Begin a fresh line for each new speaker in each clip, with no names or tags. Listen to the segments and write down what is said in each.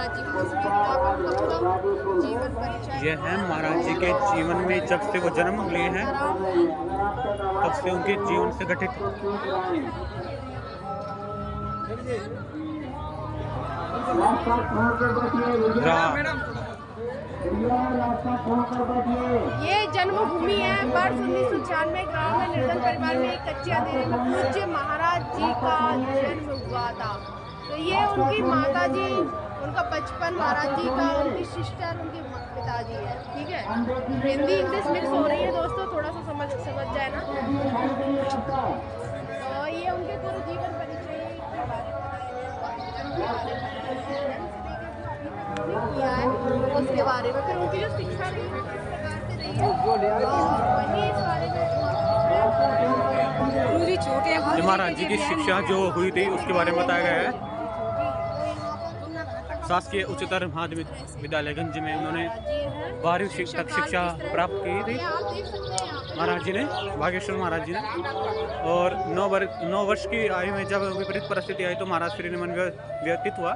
महाराज जी की तस्वीर, जहाँ पर उनका पूरा जीवन परिचय।
ये है महाराज जी के जीवन में जब से वो जन्म लिए हैं तब से उनके जीवन से घटित
ये जन्मभूमि है। वर्ष 1996 गांव में निर्धन परिवार में एक कच्चे अंधेरे में पूज्य महाराज जी का जन्म हुआ था। तो ये उनकी माता जी, उनका बचपन, महाराज जी का, उनकी सिस्टर, उनके पिताजी है। ठीक है, हिंदी इंग्लिश मिक्स हो रही है दोस्तों, थोड़ा सा समझ जाए ना। तो ये उनके पूरे जीवन परिचय के बारे में किया है, उसके बारे में, फिर उनकी जो शिक्षा भी किस प्रकार से रही है वही इस बारे में छोटे
महाराज जी की शिक्षा जो हुई थी उसके बारे में बताया गया है। शासकीय उच्चतर माध्यमिक विद्यालय गंज में उन्होंने 12वीं तक शिक्षा प्राप्त की थी महाराज जी ने, बागेश्वर महाराज जी ने। और 9 वर्ष की आयु में जब विपरीत परिस्थिति आई तो महाराज श्री ने मन व्यतीत हुआ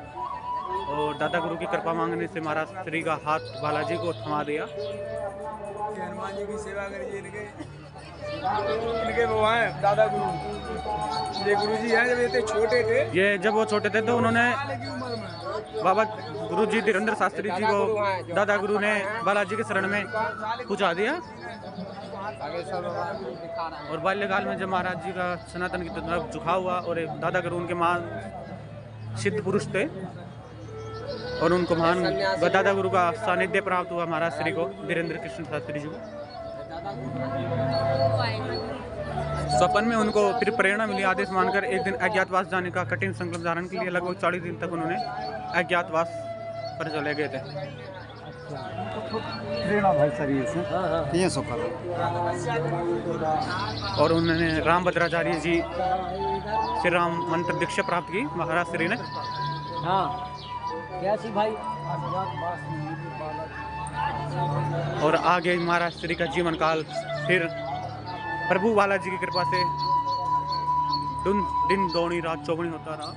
और दादा गुरु की कृपा मांगने से महाराज श्री का हाथ बालाजी को थमा दिया।
हनुमान जी की सेवा करिए, इनके वो हैं दादा गुरु, ये गुरु जी हैं। जब ये छोटे थे,
ये जब वो छोटे थे तो उन्होंने बाबा गुरु जी धीरेन्द्र शास्त्री जी को दादा गुरु ने बालाजी के शरण में पहुंचा दिया। और बाल्यकाल में जब महाराज जी का सनातन की तरफ झुकाव हुआ और दादा गुरु उनके महान सिद्ध पुरुष थे और उनको महान दादा गुरु का सानिध्य प्राप्त हुआ महाराज श्री को, धीरेन्द्र कृष्ण शास्त्री जी को। स्वप्न में उनको फिर प्रेरणा मिली, आदेश मानकर एक दिन अज्ञातवास जाने का कठिन संकल्प धारण के लिए लगभग 40 दिन तक उन्होंने अज्ञातवास पर चले गए थे।
प्रेरणा भाई शरीर से ये सो करो।
और उन्होंने राम भद्राचार्य जी श्री राम मंत्र दीक्षा प्राप्त की महाराज श्री ने।
भाई
और आगे महाराज श्री का जीवन काल फिर प्रभु बालाजी की कृपा से दिन दोगुनी रात चौगुनी होता रहा।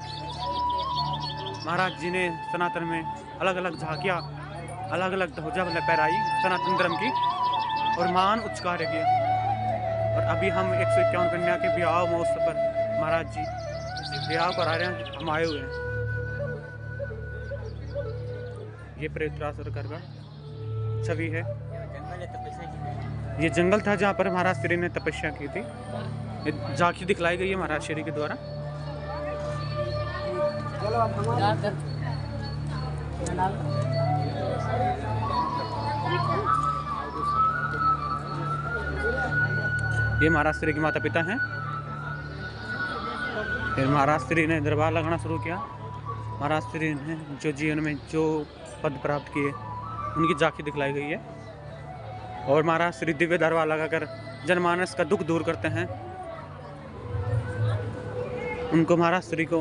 महाराज जी ने सनातन में अलग अलग झांकियाँ, अलग अलग ध्वजा फहराई सनातन धर्म की और महान उच्च कार्य किए। और अभी हम 151 कन्या के विवाह महोत्सव पर महाराज जी विवाह करा रहे हैं, हम आए हुए हैं। ये प्रेतरा सरकार का छवि है। ये जंगल था जहाँ पर महाराज श्री ने तपस्या की थी। ये झांकी दिखलाई गई है महाराज श्री के द्वारा। ये महाराज श्री के माता पिता हैं। फिर महाराज श्री ने दरबार लगाना शुरू किया। महाराज श्री ने जो जीवन में जो पद प्राप्त किए उनकी झांकी दिखलाई गई है। और महाराज श्री दिव्य दरबार लगाकर जनमानस का दुख दूर करते हैं। उनको महाराज श्री को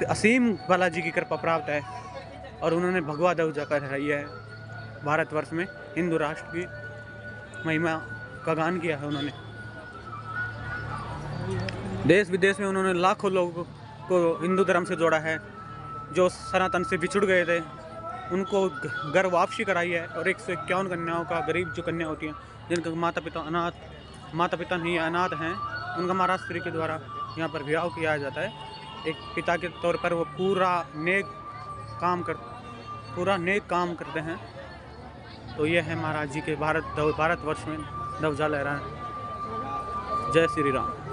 असीम बालाजी की कृपा प्राप्त है और उन्होंने भगवा ध्वजा फहराई है। भारतवर्ष में हिंदू राष्ट्र की महिमा का गान किया है उन्होंने। देश विदेश में उन्होंने लाखों लोगों को हिंदू धर्म से जोड़ा है। जो सनातन से बिछुड़ गए थे उनको घर वापसी कराई है। और 151 कन्याओं का, गरीब जो कन्या होती हैं जिनका माता पिता नहीं अनाथ हैं, उनका महाराज श्री के द्वारा यहाँ पर विवाह किया जाता है। एक पिता के तौर पर वो पूरा नेक काम करते हैं। तो ये है महाराज जी के भारतवर्ष में ध्वजा लहराना। जय श्री राम।